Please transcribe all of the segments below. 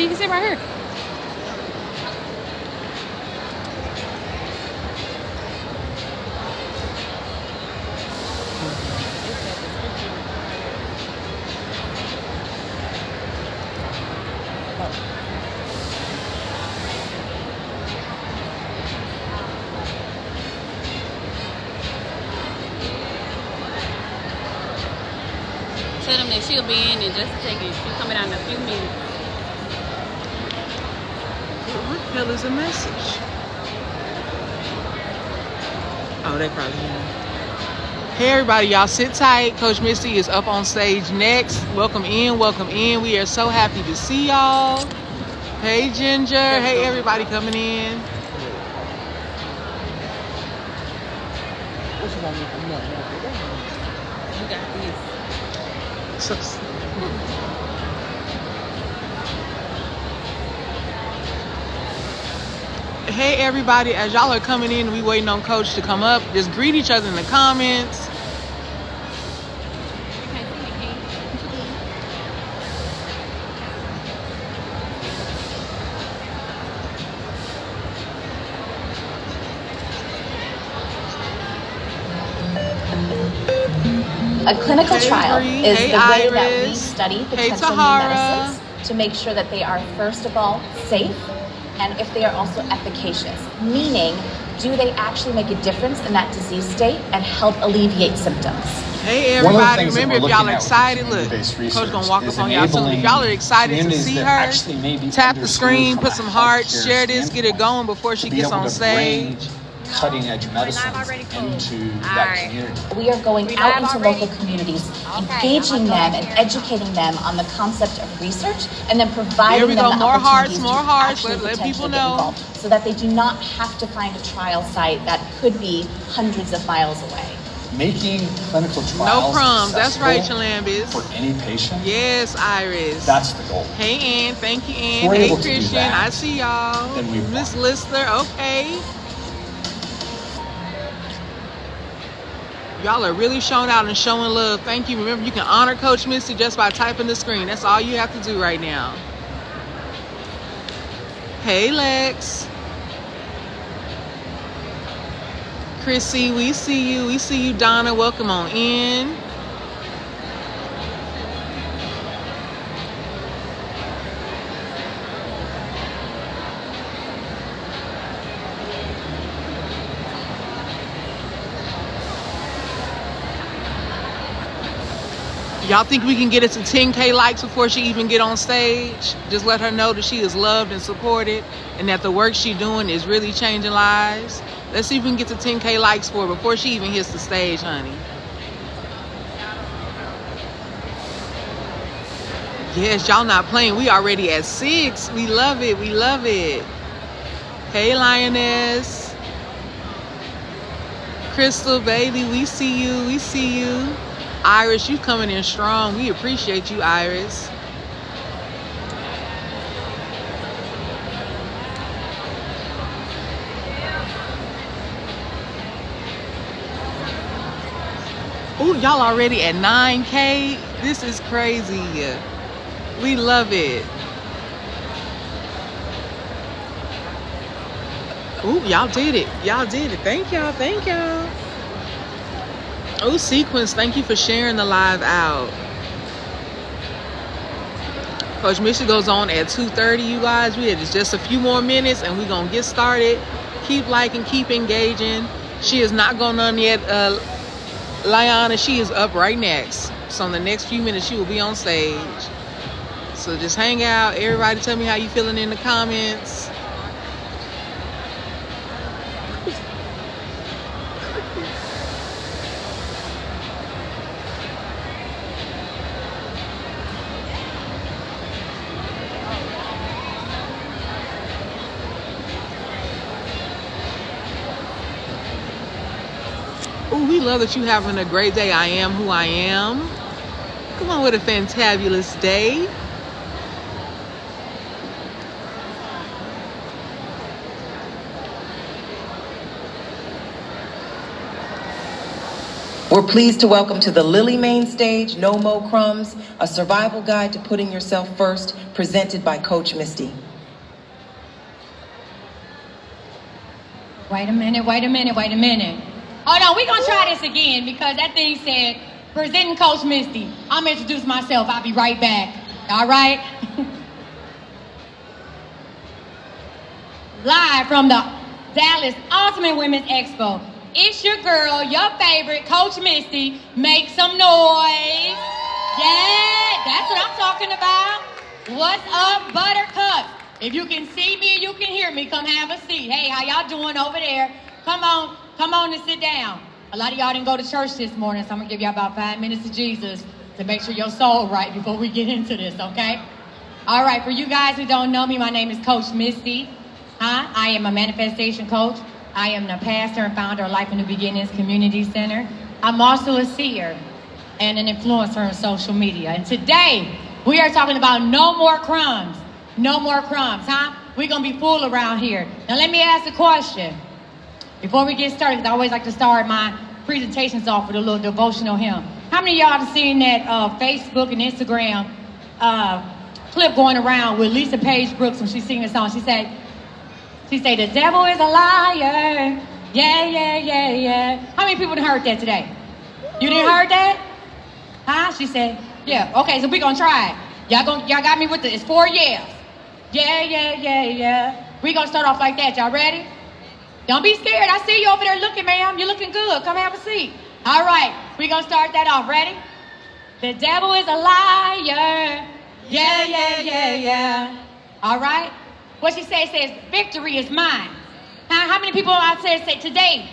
you can sit right here. Tell them that she'll be in just a second. She's coming out in a few minutes. What the hell is a message? Oh, they probably hear. Hey everybody, y'all sit tight. Coach Misty is up on stage next. Welcome in, welcome in. We are so happy to see y'all. Hey Ginger, hey everybody coming in. You got this. Hey everybody, as y'all are coming in and we waiting on Coach to come up, just greet each other in the comments. A clinical trial is the way that we Iris. study potential new medicines to make sure that they are, first of all, safe, and if they are also efficacious, meaning, do they actually make a difference in that disease state and help alleviate symptoms? Hey everybody, remember if y'all are excited, look, Coach gonna walk up on y'all soon. If y'all are excited to see her, tap the screen, put some hearts, share this, get it going before she gets on stage. Cutting edge medicines into that community. We are going out into local communities, engaging them and educating them on the concept of research, and then providing them the more hearts, opportunities to let actually people potentially get know. involved, so that they do not have to find a trial site that could be hundreds of miles away. Making clinical trials No crumbs, that's right, accessible Chalambis. for any patient. Yes, Iris. That's the goal. Hey Ann, thank you Ann. We're Hey able to do Christian, that, I see y'all. then we Miss won. Lister, okay. Y'all are really showing out and showing love. Thank you. Remember, you can honor Coach Misty just by typing the screen. That's all you have to do right now. Hey, Lex. Chrissy, we see you. We see you, Donna. Welcome on in. Y'all think we can get it to 10K likes before she even get on stage? Just let her know that she is loved and supported and that the work she's doing is really changing lives. Let's see if we can get to 10K likes for her before she even hits the stage, honey. Yes, y'all not playing. We already at 6. We love it. We love it. Hey, Lioness. Crystal, baby, we see you. We see you. Iris, you coming in strong. We appreciate you, Iris. Ooh, y'all already at 9K. This is crazy. We love it. Ooh, y'all did it. Y'all did it. Thank y'all. Thank y'all. Oh, Sequence, thank you for sharing the live out. Coach Misty goes on at 2:30, you guys. We have just a few more minutes and we're going to get started. Keep liking, keep engaging. She is not going on yet. Liana, she is up right next. So in the next few minutes, she will be on stage. So just hang out. Everybody tell me how you feeling in the comments. Oh, we love that you having a great day. I am who I am. Come on with a fantabulous day. We're pleased to welcome to the Lily main stage, No Mo Crumbs, a survival guide to putting yourself first, presented by Coach Misty. Wait a minute. Hold on, we're gonna try this again because that thing said, presenting Coach Misty. I'm gonna introduce myself, I'll be right back. All right? Live from the Dallas Ultimate Women's Expo. It's your girl, your favorite, Coach Misty. Make some noise. Yeah, that's what I'm talking about. What's up, Buttercup? If you can see me and you can hear me, come have a seat. Hey, how y'all doing over there? Come on and sit down. A lot of y'all didn't go to church this morning, so I'm gonna give y'all about 5 minutes of Jesus to make sure your soul right before we get into this, okay? All right, for you guys who don't know me, my name is Coach Misty. I am a manifestation coach. I am the pastor and founder of Life in New Beginnings Community Center. I'm also a seer and an influencer on social media. And today, we are talking about no more crumbs. No more crumbs, We're going to be full around here. Now, let me ask a question. Before we get started, because I always like to start my presentations off with a little devotional hymn. How many of y'all have seen that Facebook and Instagram clip going around with Lisa Page Brooks when she's singing a song? She said, the devil is a liar. Yeah. How many people heard that today? You didn't heard that? She said, yeah. Okay, so we're going to try it. Y'all got me with the, it's 4 years. Yeah. We're going to start off like that. Y'all ready? Don't be scared. I see you over there looking, ma'am. You're looking good. Come have a seat. All right. We're going to start that off. Ready? The devil is a liar. Yeah. All right. What she says, victory is mine. How many people out there say today,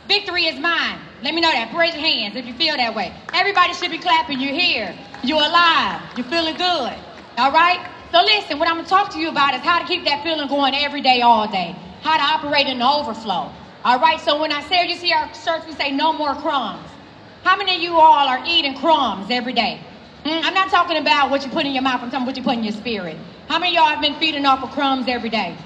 victory is mine? Let me know that. Raise your hands if you feel that way. Everybody should be clapping. You're here. You're alive. You're feeling good. All right? So listen, what I'm going to talk to you about is how to keep that feeling going every day, all day. How to operate in the overflow. All right? So when I say, you see our church, we say no more crumbs. How many of you all are eating crumbs every day? I'm not talking about what you put in your mouth. I'm talking about what you put in your spirit. How many of y'all have been feeding off of crumbs every day?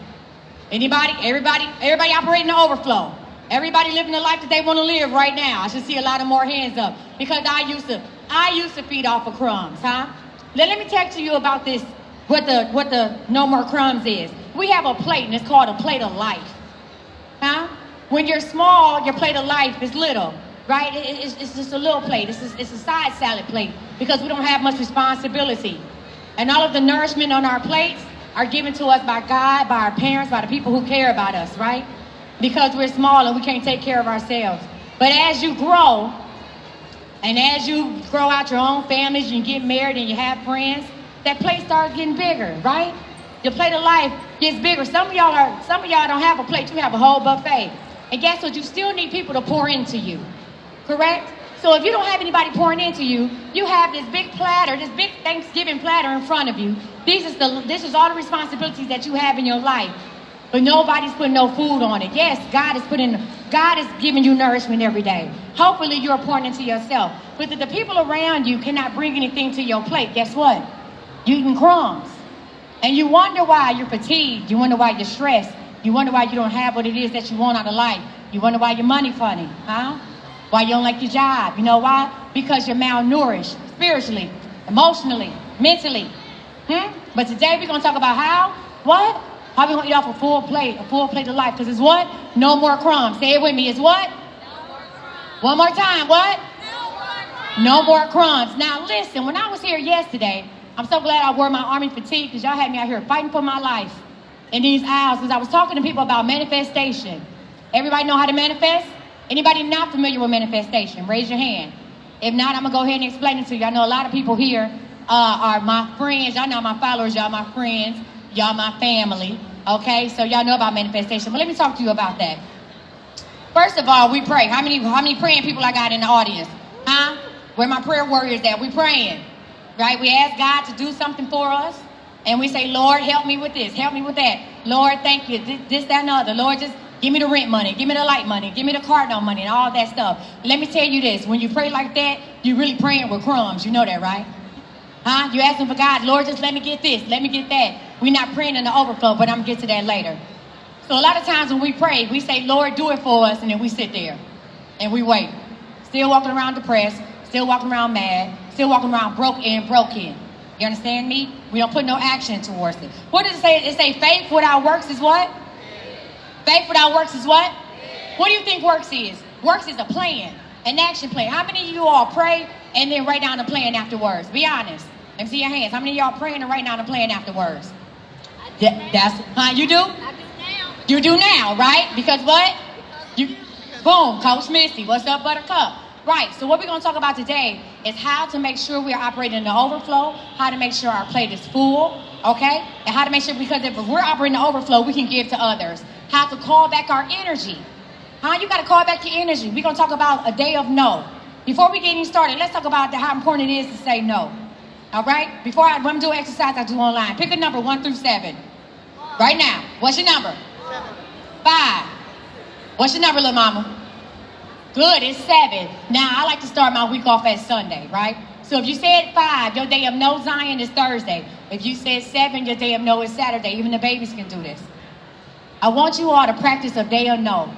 Anybody? Everybody operating the overflow. Everybody living the life that they want to live right now. I should see a lot of more hands up because I used to feed off of crumbs, Let me talk to you about this, what the no more crumbs is. We have a plate and it's called a plate of life. When you're small, your plate of life is little, right? It's just a little plate. It's a side salad plate because we don't have much responsibility. And all of the nourishment on our plates are given to us by God, by our parents, by the people who care about us, right? Because we're small and we can't take care of ourselves. But as you grow, and as you grow out your own families, you get married and you have friends, that plate starts getting bigger, right? Your plate of life gets bigger. Some of y'all don't have a plate, you have a whole buffet. And guess what? You still need people to pour into you, correct? So if you don't have anybody pouring into you, you have this big platter, this big Thanksgiving platter in front of you. This is all the responsibilities that you have in your life. But nobody's putting no food on it. Yes, God is giving you nourishment every day. Hopefully you're pouring into yourself. But if the people around you cannot bring anything to your plate, guess what? You're eating crumbs. And you wonder why you're fatigued. You wonder why you're stressed. You wonder why you don't have what it is that you want out of life. You wonder why your money funny, Why you don't like your job. You know why? Because you're malnourished spiritually, emotionally, mentally. But today we're going to talk about how we going to eat off a full plate of life. Because it's what? No more crumbs. Say it with me. It's what? No more crumbs. One more time. What? No more crumbs. Now listen, when I was here yesterday, I'm so glad I wore my army fatigue because y'all had me out here fighting for my life in these aisles because I was talking to people about manifestation. Everybody know how to manifest? Anybody not familiar with manifestation? Raise your hand. If not, I'm going to go ahead and explain it to you. I know a lot of people here are my friends. Y'all know my followers. Y'all my friends. Y'all my family. Okay? So y'all know about manifestation. But let me talk to you about that. First of all, we pray. How many praying people I got in the audience? Where my prayer warriors at? We praying. Right? We ask God to do something for us. And we say, Lord, help me with this. Help me with that. Lord, thank you. This, that, and the other. Lord, just give me the rent money. Give me the light money. Give me the car note money and all that stuff. Let me tell you this. When you pray like that, you're really praying with crumbs. You know that, right? You're asking for God, Lord, just let me get this. Let me get that. We're not praying in the overflow, but I'm going to get to that later. So a lot of times when we pray, we say, Lord, do it for us. And then we sit there and we wait. still walking around depressed, still walking around mad, still walking around broken. You understand me? We don't put no action towards it. What does it say? It say faith without works is what? Faith without works is what? What do you think works is? Works is a plan, an action plan. How many of you all pray and then write down a plan afterwards? Be honest. Let me see your hands. How many of y'all praying and write down a plan afterwards? You do? I do now. You do now, right? Because what? Boom, Coach Misty. What's up, Buttercup? Right, so what we're going to talk about today is how to make sure we're operating in the overflow, how to make sure our plate is full, okay? And how to make sure, because if we're operating in the overflow, we can give to others. How to call back our energy. You got to call back your energy. We're going to talk about a day of no. Before we get even started, let's talk about how important it is to say no. All right? When I'm doing exercise, I do online. Pick a number 1 through 7. Right now. What's your number? 7. 5. What's your number, little mama? Good, it's 7. Now, I like to start my week off at Sunday, right? So if you said 5, your day of no, Zion, is Thursday. If you said 7, your day of no is Saturday. Even the babies can do this. I want you all to practice a day of no.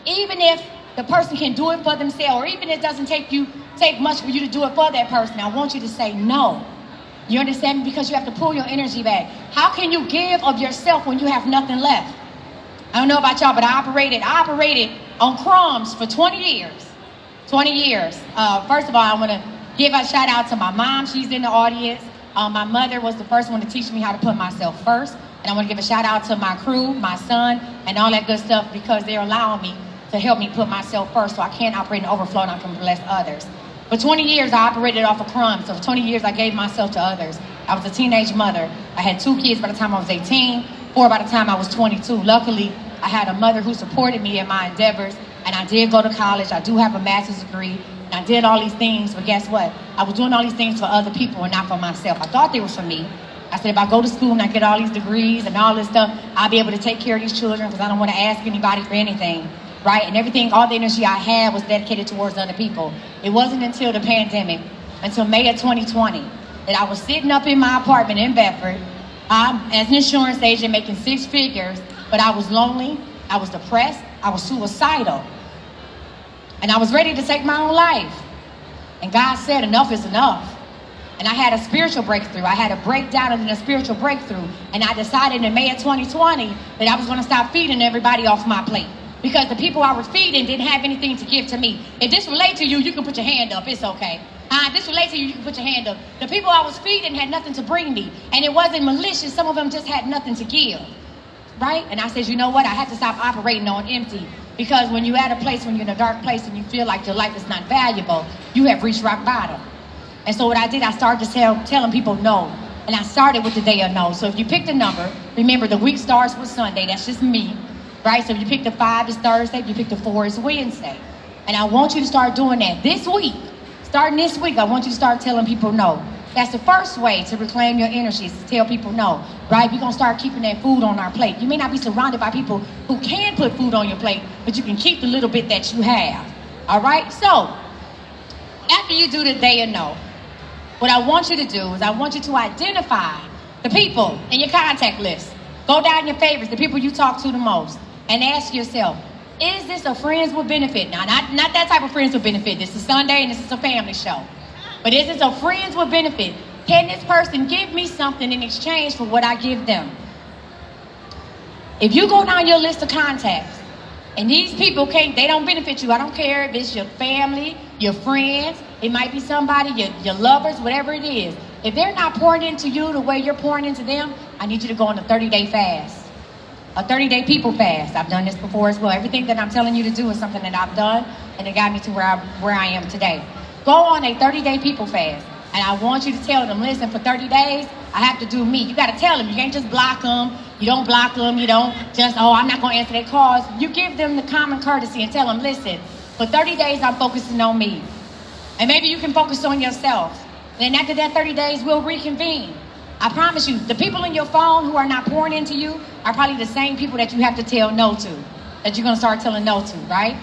Even if the person can do it for themselves, or even if it doesn't take much for you to do it for that person, I want you to say no. You understand me? Because you have to pull your energy back. How can you give of yourself when you have nothing left? I don't know about y'all, but I operated on crumbs for 20 years. 20 years. First of all, I want to give a shout out to my mom. She's in the audience. My mother was the first one to teach me how to put myself first. And I want to give a shout out to my crew, my son, and all that good stuff, because they're allowing me to help me put myself first so I can operate in overflow and I can bless others. For 20 years, I operated off of crumbs. So for 20 years, I gave myself to others. I was a teenage mother. I had 2 kids by the time I was 18, 4 by the time I was 22. Luckily, I had a mother who supported me in my endeavors, and I did go to college. I do have a master's degree, and I did all these things, but guess what? I was doing all these things for other people and not for myself. I thought they were for me. I said, if I go to school and I get all these degrees and all this stuff, I'll be able to take care of these children because I don't want to ask anybody for anything, right? And everything, all the energy I had was dedicated towards other people. It wasn't until the pandemic, until May of 2020, that I was sitting up in my apartment in Bedford as an insurance agent making 6 figures, but I was lonely, I was depressed, I was suicidal, and I was ready to take my own life. And God said, enough is enough. And I had a spiritual breakthrough. I had a breakdown and a spiritual breakthrough. And I decided in May of 2020 that I was going to stop feeding everybody off my plate, because the people I was feeding didn't have anything to give to me. If this relates to you, you can put your hand up. It's okay. If this relates to you, you can put your hand up. The people I was feeding had nothing to bring me. And it wasn't malicious. Some of them just had nothing to give. Right? And I said, you know what? I had to stop operating on empty. Because when you're at a place, when you're in a dark place and you feel like your life is not valuable, you have reached rock bottom. And so what I did, I started to telling people no. And I started with the day of no. So if you picked a number, remember the week starts with Sunday. That's just me. Right? So if you pick the 5, it's Thursday. If you pick the 4, it's Wednesday. And I want you to start doing that this week. Starting this week, I want you to start telling people no. That's the first way to reclaim your energy, is to tell people no, right? We're going to start keeping that food on our plate. You may not be surrounded by people who can put food on your plate, but you can keep the little bit that you have, all right? So, after you do the day of no, what I want you to do is I want you to identify the people in your contact list. Go down your favorites, the people you talk to the most, and ask yourself, is this a friends with benefit? Now, not that type of friends with benefit. This is Sunday and this is a family show. But is this a friends with benefit? Can this person give me something in exchange for what I give them? If you go down your list of contacts and these people they don't benefit you, I don't care if it's your family, your friends, it might be somebody, your lovers, whatever it is. If they're not pouring into you the way you're pouring into them, I need you to go on a 30-day fast. A 30-day people fast. I've done this before as well. Everything that I'm telling you to do is something that I've done, and it got me to where I am today. Go on a 30-day people fast. And I want you to tell them, listen, for 30 days, I have to do me. You got to tell them. You can't just block them. You don't block them. You don't just, I'm not going to answer their calls. You give them the common courtesy and tell them, listen, for 30 days, I'm focusing on me. And maybe you can focus on yourself. Then after that 30 days, we'll reconvene. I promise you, the people in your phone who are not pouring into you are probably the same people that you have to tell no to, that you're going to start telling no to, right?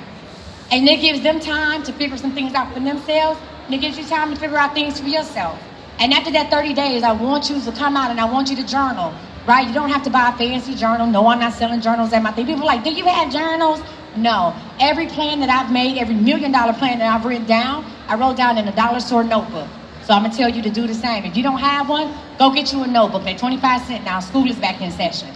And it gives them time to figure some things out for themselves, and it gives you time to figure out things for yourself. And after that 30 days, I want you to come out and I want you to journal, right? You don't have to buy a fancy journal. No, I'm not selling journals at my thing. People are like, do you have journals? No. Every plan that I've made, every $1 million plan that I've written down, I wrote down in a dollar store notebook. So I'm going to tell you to do the same. If you don't have one, go get you a notebook. They're 25 cents now. School is back in session.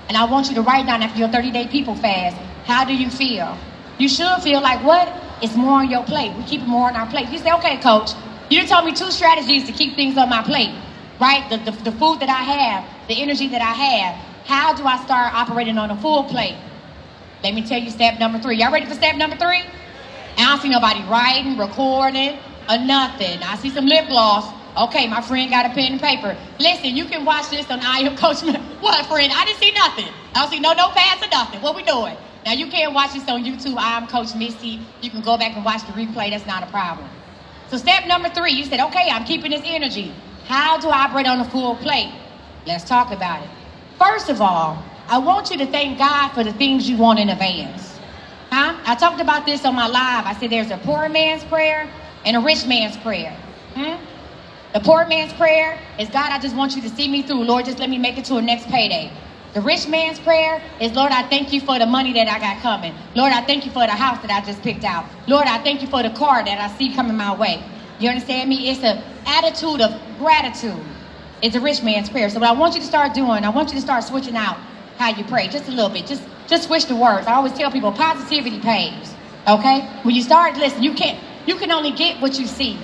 And I want you to write down after your 30-day people fast, how do you feel? You should feel like what? It's more on your plate. We keep more on our plate. You say, okay, coach, you told me 2 strategies to keep things on my plate, right? The food that I have, the energy that I have. How do I start operating on a full plate? Let me tell you step number 3. Y'all ready for step number 3? I don't see nobody writing, recording, or nothing. I see some lip gloss. Okay, my friend got a pen and paper. Listen, you can watch this on I Am Coach Misty. What, friend? I didn't see nothing. I don't see no notepads or nothing. What we doing? Now, you can't watch this on YouTube. I Am Coach Misty. You can go back and watch the replay. That's not a problem. So step number 3, you said, okay, I'm keeping this energy. How do I operate on a full plate? Let's talk about it. First of all, I want you to thank God for the things you want in advance. I talked about this on my live. I said there's a poor man's prayer and a rich man's prayer. The poor man's prayer is, God, I just want you to see me through. Lord, just let me make it to a next payday. The rich man's prayer is, Lord, I thank you for the money that I got coming. Lord, I thank you for the house that I just picked out. Lord, I thank you for the car that I see coming my way. You understand me? It's an attitude of gratitude. It's a rich man's prayer. So what I want you to start doing, I want you to start switching out how you pray, just a little bit. Just switch the words. I always tell people positivity pays. Okay? When you start, listen, you can only get what you see.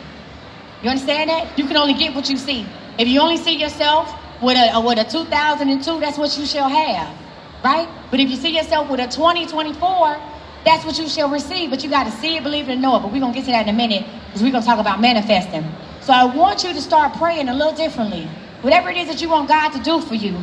You understand that? You can only get what you see. If you only see yourself with a 2002, that's what you shall have. Right? But if you see yourself with a 2024, that's what you shall receive. But you got to see it, believe it, and know it. But we're going to get to that in a minute because we're going to talk about manifesting. So I want you to start praying a little differently. Whatever it is that you want God to do for you,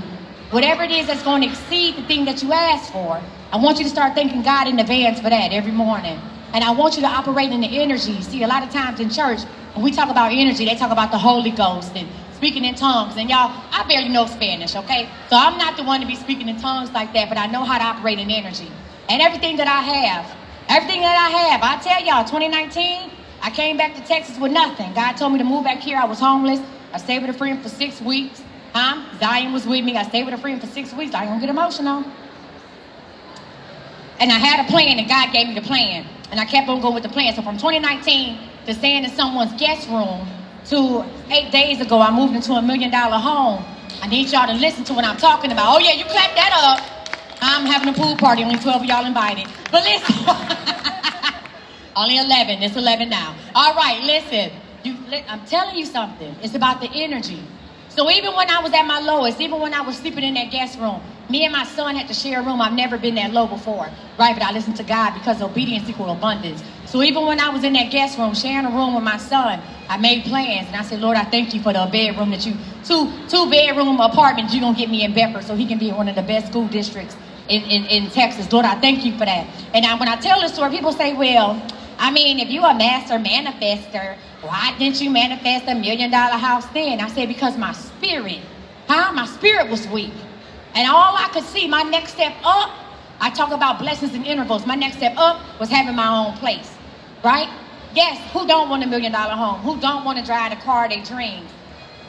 whatever it is that's going to exceed the thing that you asked for, I want you to start thanking God in advance for that every morning. And I want you to operate in the energy. See, a lot of times in church, when we talk about energy, they talk about the Holy Ghost and speaking in tongues. And y'all, I barely know Spanish, okay? So I'm not the one to be speaking in tongues like that, but I know how to operate in energy. And everything that I have, I tell y'all, 2019, I came back to Texas with nothing. God told me to move back here. I was homeless. I stayed with a friend for 6 weeks. Zion was with me. I stayed with a friend for 6 weeks. I don't get emotional. And I had a plan, and God gave me the plan. And I kept on going with the plan. So from 2019 to staying in someone's guest room to 8 days ago, I moved into $1 million home. I need y'all to listen to what I'm talking about. Oh, yeah, you clap that up. I'm having a pool party. Only 12 of y'all invited. But listen. Only 11. It's 11 now. All right, listen. I'm telling you something. It's about the energy. So even when I was at my lowest, even when I was sleeping in that guest room, me and my son had to share a room. I've never been that low before, right? But I listened to God because obedience equals abundance. So even when I was in that guest room, sharing a room with my son, I made plans. And I said, Lord, I thank you for the bedroom that you, two bedroom apartments you're going to get me in Bedford so he can be in one of the best school districts in Texas. Lord, I thank you for that. And when I tell this story, people say, well, I mean, if you're a master manifester, why didn't you manifest $1 million house then? I said, because my spirit was weak. And all I could see, my next step up, I talk about blessings and intervals. My next step up was having my own place, right? Yes, who don't want $1 million home? Who don't want to drive the car they dream?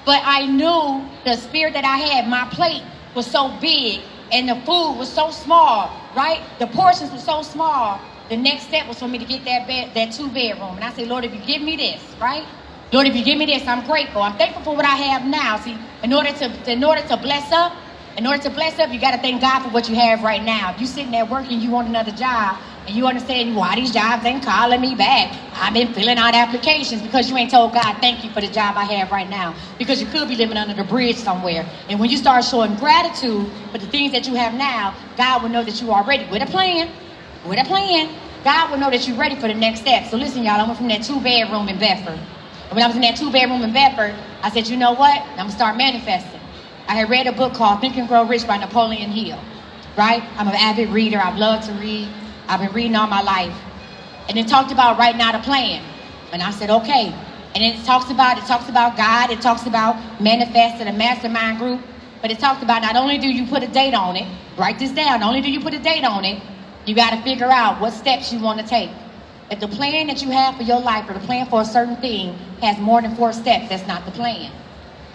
But I knew the spirit that I had, my plate was so big and the food was so small, right? The portions were so small. The next step was for me to get that 2-bedroom. And I said, Lord, if you give me this, right? Lord, if you give me this, I'm grateful. I'm thankful for what I have now. See, in order to bless up, you got to thank God for what you have right now. If you're sitting there working, you want another job, and you understand why these jobs ain't calling me back. I've been filling out applications because you ain't told God, thank you for the job I have right now. Because you could be living under the bridge somewhere. And when you start showing gratitude for the things that you have now, God will know that you are ready with a plan. With a plan, God will know that you're ready for the next step. So listen, y'all, I went from that 2-bedroom in Bedford. And when I was in that 2-bedroom in Bedford, I said, you know what? I'm going to start manifesting. I had read a book called Think and Grow Rich by Napoleon Hill, right? I'm an avid reader. I love to read. I've been reading all my life. And it talked about writing out a plan. And I said, okay. And it talks about God. It talks about manifesting a mastermind group. But it talks about not only do you put a date on it, write this down, not only do you put a date on it, you got to figure out what steps you want to take. If the plan that you have for your life or the plan for a certain thing has more than 4 steps, that's not the plan.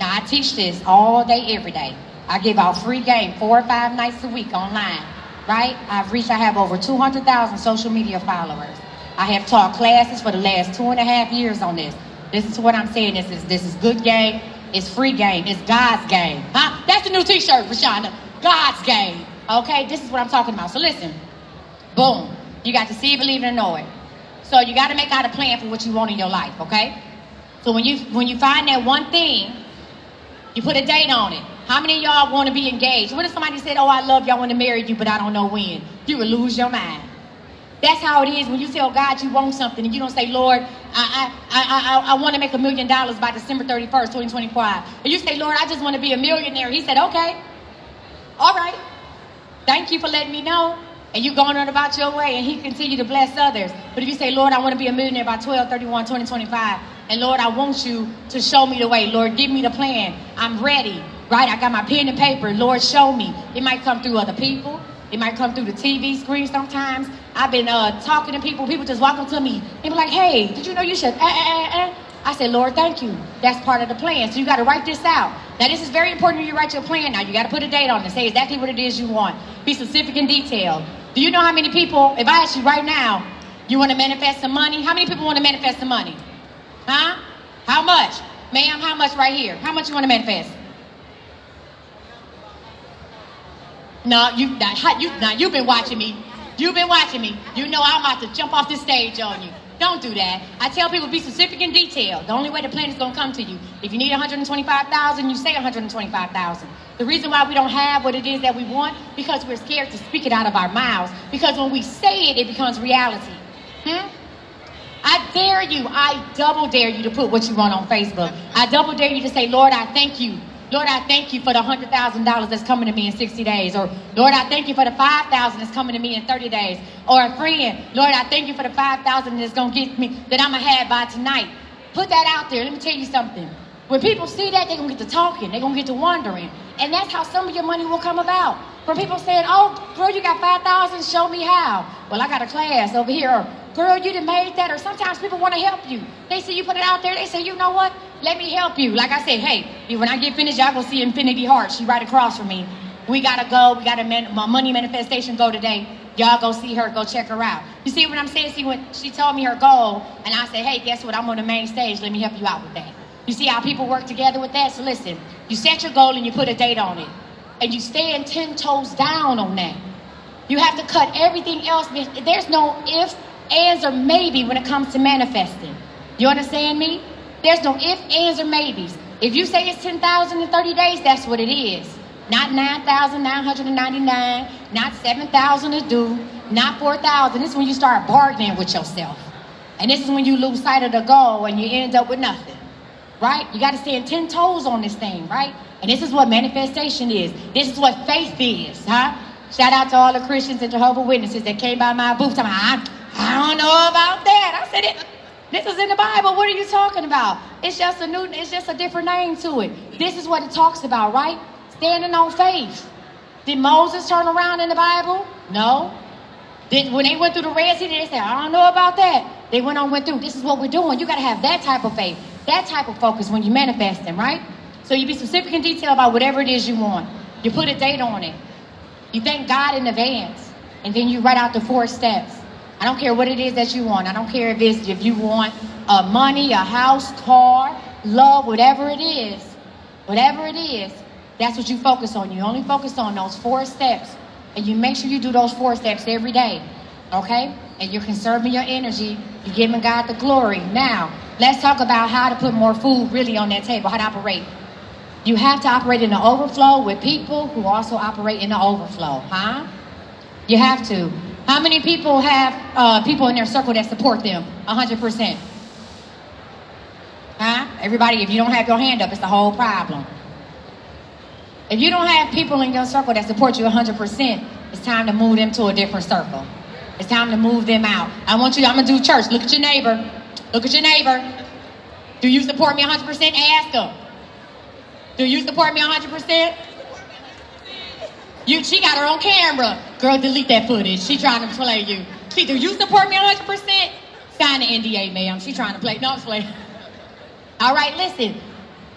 Now, I teach this all day, every day. I give out free game 4 or 5 nights a week online. right? I have over 200,000 social media followers. I have taught classes for the last 2.5 years on this. This is what I'm saying. This is good game. It's free game. It's God's game. Huh? That's the new t-shirt, Rashonda. God's game. Okay? This is what I'm talking about. So listen. Boom. You got to see, believe, and know it. So you got to make out a plan for what you want in your life, okay? So when you find that one thing, you put a date on it. How many of y'all want to be engaged? What if somebody said, oh, I love you, I want to marry you, but I don't know when? You would lose your mind. That's how it is when you tell God you want something and you don't say, Lord, I want to make $1 million by December 31st, 2025. And you say, Lord, I just want to be a millionaire. He said, okay. All right. Thank you for letting me know. And you going on about your way and he continue to bless others. But if you say, Lord, I want to be a millionaire by 12/31/2025, and Lord, I want you to show me the way. Lord, give me the plan. I'm ready, right? I got my pen and paper. Lord, show me. It might come through other people. It might come through the TV screen sometimes. I've been talking to people. People just walk up to me and be like, hey, did you know you should? I said, Lord, thank you. That's part of the plan. So you got to write this out. Now, this is very important when you write your plan. Now, you got to put a date on it. Say exactly what it is you want. Be specific and detailed. Do you know how many people, if I ask you right now, you want to manifest some money? How many people want to manifest some money? Huh? How much? Ma'am, how much right here? How much you want to manifest? No, you've been watching me. You've been watching me. You know I'm about to jump off this stage on you. Don't do that. I tell people be specific and detailed. The only way the plan is going to come to you. If you need 125,000, you say 125,000. The reason why we don't have what it is that we want, because we're scared to speak it out of our mouths. Because when we say it, it becomes reality. I dare you, I double dare you to put what you want on Facebook. I double dare you to say, Lord, I thank you. Lord, I thank you for the $100,000 that's coming to me in 60 days. Or, Lord, I thank you for the $5,000 that's coming to me in 30 days. Or a friend, Lord, I thank you for the $5,000 that's going to get me, that I'm going to have by tonight. Put that out there. Let me tell you something. When people see that, they're going to get to talking. They're going to get to wondering. And that's how some of your money will come about. From people saying, oh, girl, you got 5,000, show me how. Well, I got a class over here. Or, girl, you done made that. Or sometimes people want to help you. They see you put it out there. They say, you know what? Let me help you. Like I said, hey, when I get finished, y'all go see Infinity Heart. She right across from me. We got to go. We got my money manifestation go today. Y'all go see her. Go check her out. You see what I'm saying? See, when she told me her goal, and I said, hey, guess what? I'm on the main stage. Let me help you out with that. You see how people work together with that? So listen, you set your goal and you put a date on it. And you stand 10 toes down on that. You have to cut everything else. There's no ifs, ands, or maybe when it comes to manifesting. You understand me? There's no ifs, ands, or maybes. If you say it's 10,000 in 30 days, that's what it is. Not 9,999, not 7,000 to do, not 4,000. This is when you start bargaining with yourself. And this is when you lose sight of the goal and you end up with nothing. Right? You got to stand 10 toes on this thing, right? And this is what manifestation is. This is what faith is, huh? Shout out to all the Christians and Jehovah's Witnesses that came by my booth. I don't know about that. I said, this is in the Bible. What are you talking about? It's just a different name to it. This is what it talks about, right? Standing on faith. Did Moses turn around in the Bible? No. When they went through the Red Sea, they said, I don't know about that. They went through. This is what we're doing. You got to have that type of faith, that type of focus when you manifest them, right? So you be specific and detailed about whatever it is you want. You put a date on it. You thank God in advance. And then you write out the 4 steps. I don't care what it is that you want. I don't care if you want money, a house, car, love, whatever it is. Whatever it is, that's what you focus on. You only focus on those 4 steps. And you make sure you do those 4 steps every day. Okay? And you're conserving your energy. You're giving God the glory. Now, let's talk about how to put more food really on that table, how to operate. You have to operate in the overflow with people who also operate in the overflow, huh? You have to. How many people have people in their circle that support them 100%? Huh? Everybody, if you don't have your hand up, it's the whole problem. If you don't have people in your circle that support you 100%, it's time to move them to a different circle. It's time to move them out. I'm going to do church. Look at your neighbor. Look at your neighbor. Do you support me 100%? Ask them. Do you support me 100%? She got her own camera. Girl, delete that footage. She trying to play you. Do you support me 100%? Sign the NDA, ma'am. She trying to play. No, I'm playing. All right, listen.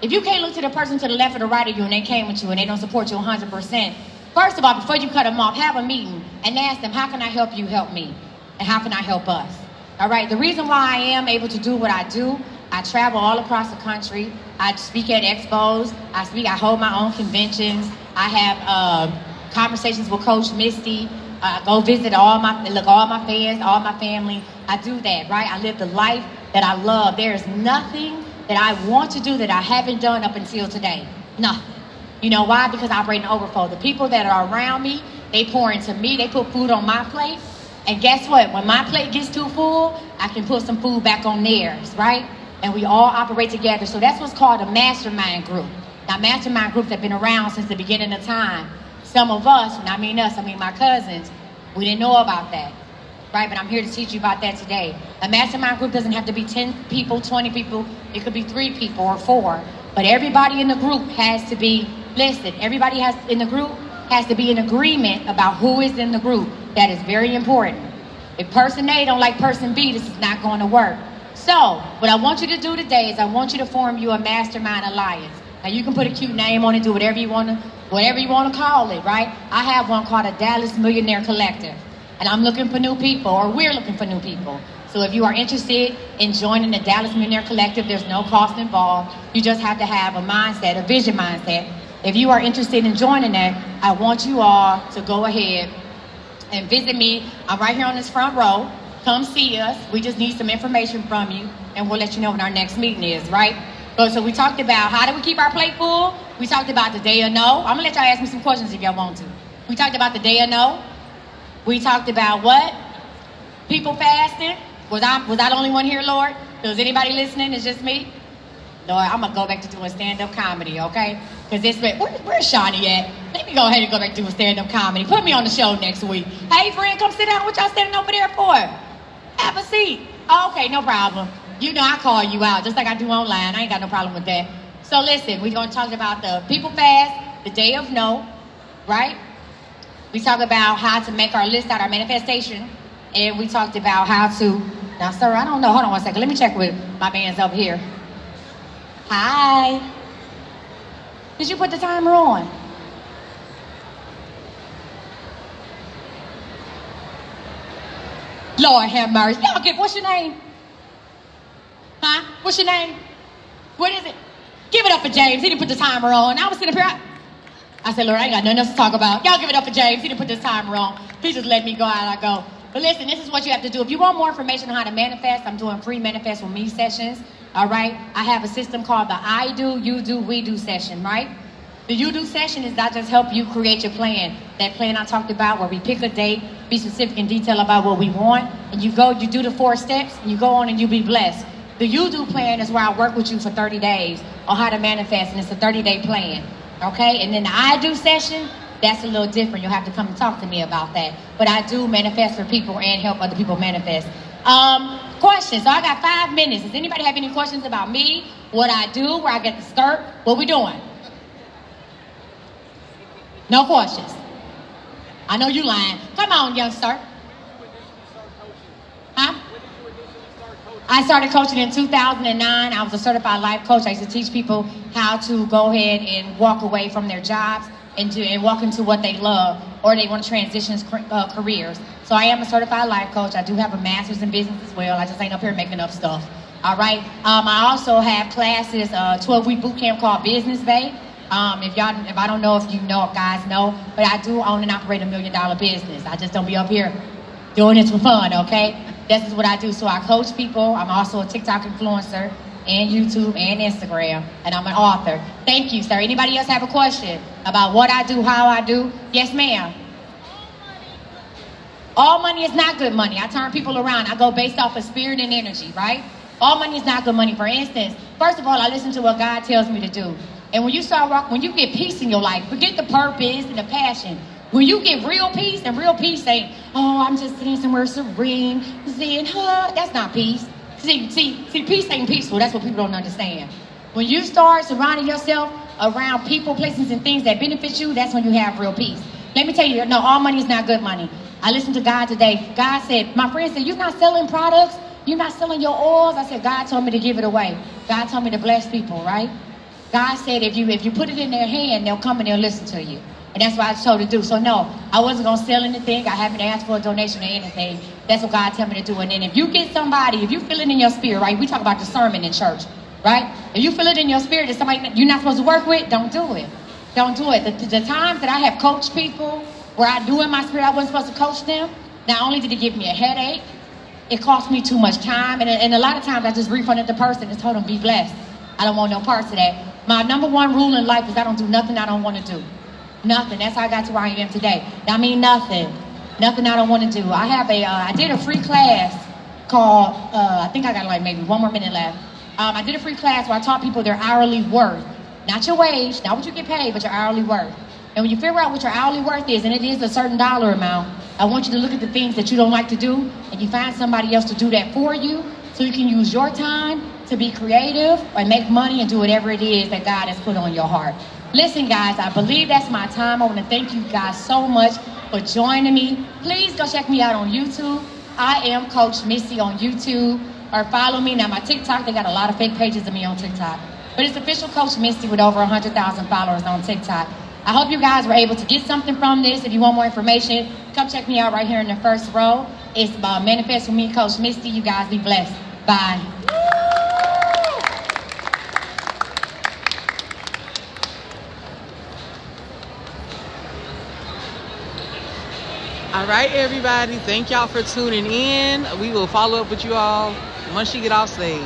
If you can't look to the person to the left or the right of you and they came with you and they don't support you 100%, First of all, before you cut them off, have a meeting and ask them, how can I help you help me? And how can I help us? All right, the reason why I am able to do what I do, I travel all across the country. I speak at expos. I hold my own conventions. I have conversations with Coach Misty. I go visit all my fans, all my family. I do that, right? I live the life that I love. There is nothing that I want to do that I haven't done up until today. Nothing. You know why? Because I operate in overflow. The people that are around me, they pour into me. They put food on my plate. And guess what? When my plate gets too full, I can put some food back on theirs, right? And we all operate together. So that's what's called a mastermind group. Now, mastermind groups have been around since the beginning of time. Some of us, when I mean us, I mean my cousins, we didn't know about that, right? But I'm here to teach you about that today. A mastermind group doesn't have to be 10 people, 20 people. It could be 3 people or 4. But everybody in the group has to be listed. Everybody in the group has to be in agreement about who is in the group. That is very important. If person A don't like person B, this is not going to work. So, what I want you to do today is I want you to form you a mastermind alliance. Now, you can put a cute name on it, do whatever you want to call it, right? I have one called a Dallas Millionaire Collective, and I'm looking for new people, or we're looking for new people. So, if you are interested in joining the Dallas Millionaire Collective, there's no cost involved. You just have to have a mindset, a vision mindset. If you are interested in joining that, I want you all to go ahead and visit me. I'm right here on this front row. Come see us. We just need some information from you, and we'll let you know when our next meeting is, right? So we talked about how do we keep our plate full. We talked about the day of no. I'm going to let y'all ask me some questions if y'all want to. We talked about the day of no. We talked about what? People fasting. Was I the only one here, Lord? Was anybody listening? It's just me? Lord, I'm going to go back to doing stand-up comedy, okay? Because where's Shawnee at? Let me go ahead and go back to doing stand-up comedy. Put me on the show next week. Hey, friend, come sit down. What y'all standing over there for? Have a seat. Okay, no problem. You know I call you out, just like I do online. I ain't got no problem with that. So listen, we're going to talk about the people fast, the day of no, right? We talk about how to make our list out, our manifestation. And we talked about how to, now, sir, I don't know. Hold on one second. Let me check with my man's up here. Hi. Did you put the timer on? Lord have mercy. Y'all get, what's your name? Huh? What's your name? What is it? Give it up for James. He didn't put the timer on. I was sitting up here. I said, Lord, I ain't got nothing else to talk about. Y'all give it up for James. He didn't put this timer on. Please just let me go out. I go. But listen, this is what you have to do. If you want more information on how to manifest, I'm doing free Manifest with Me sessions. All right? I have a system called the I Do, You Do, We Do session, right? The You Do session is I just help you create your plan. That plan I talked about where we pick a date, be specific in detail about what we want, and you go, you do the 4 steps, and you go on and you be blessed. The You Do plan is where I work with you for 30 days on how to manifest, and it's a 30-day plan, okay? And then the I Do session, that's a little different. You'll have to come and talk to me about that. But I do manifest for people and help other people manifest. Questions. So I got 5 minutes. Does anybody have any questions about me, what I do, where I get the skirt, what we doing? No questions. I know you lying. Come on, young sir. Huh? I started coaching in 2009. I was a certified life coach. I used to teach people how to go ahead and walk away from their jobs and walk into what they love, or they want to transition careers. So I am a certified life coach. I do have a master's in business as well. I just ain't up here making up stuff. All right. I also have classes, 12-week boot camp called Business Bay. If I don't know if you know, if guys know, but I do own and operate $1 million business. I just don't be up here doing this for fun, okay? This is what I do. So I coach people. I'm also a TikTok influencer and YouTube and Instagram, and I'm an author. Thank you, sir. Anybody else have a question about what I do, how I do? Yes, ma'am. All money is not good money. I turn people around. I go based off of spirit and energy, right? All money is not good money. For instance, first of all, I listen to what God tells me to do. And when you when you get peace in your life, forget the purpose and the passion. When you get real peace, and real peace ain't, oh, I'm just sitting somewhere serene, saying, that's not peace. See, peace ain't peaceful. That's what people don't understand. When you start surrounding yourself around people, places, and things that benefit you, that's when you have real peace. Let me tell you, no, all money is not good money. I listened to God today. God said, my friend said, you're not selling products. You're not selling your oils. I said, God told me to give it away. God told me to bless people, right? God said, if you put it in their hand, they'll come and they'll listen to you. And that's what I was told to do. So no, I wasn't going to sell anything. I haven't asked for a donation or anything. That's what God told me to do. And then if you get somebody, if you feel it in your spirit, right? We talk about discernment in church, right? If you feel it in your spirit that somebody you're not supposed to work with, don't do it. Don't do it. The times that I have coached people where I knew in my spirit I wasn't supposed to coach them, not only did it give me a headache, it cost me too much time. And a lot of times I just refunded the person and told them, be blessed. I don't want no parts of that. My number one rule in life is I don't do nothing I don't want to do. Nothing. That's how I got to where I am today. I mean, nothing. Nothing I don't want to do. I did a free class called, I think I got like maybe 1 more minute left. I did a free class where I taught people their hourly worth. Not your wage, not what you get paid, but your hourly worth. And when you figure out what your hourly worth is, and it is a certain dollar amount, I want you to look at the things that you don't like to do, and you find somebody else to do that for you, so you can use your time to be creative and make money and do whatever it is that God has put on your heart. Listen, guys, I believe that's my time. I want to thank you guys so much for joining me. Please go check me out on YouTube. I am Coach Misty on YouTube, or follow me. Now, my TikTok, they got a lot of fake pages of me on TikTok, but it's official Coach Misty with over 100,000 followers on TikTok. I hope you guys were able to get something from this. If you want more information, come check me out right here in the first row. It's Manifest with me, Coach Misty. You guys be blessed. Bye. All right, everybody. Thank y'all for tuning in. We will follow up with you all once you get off stage.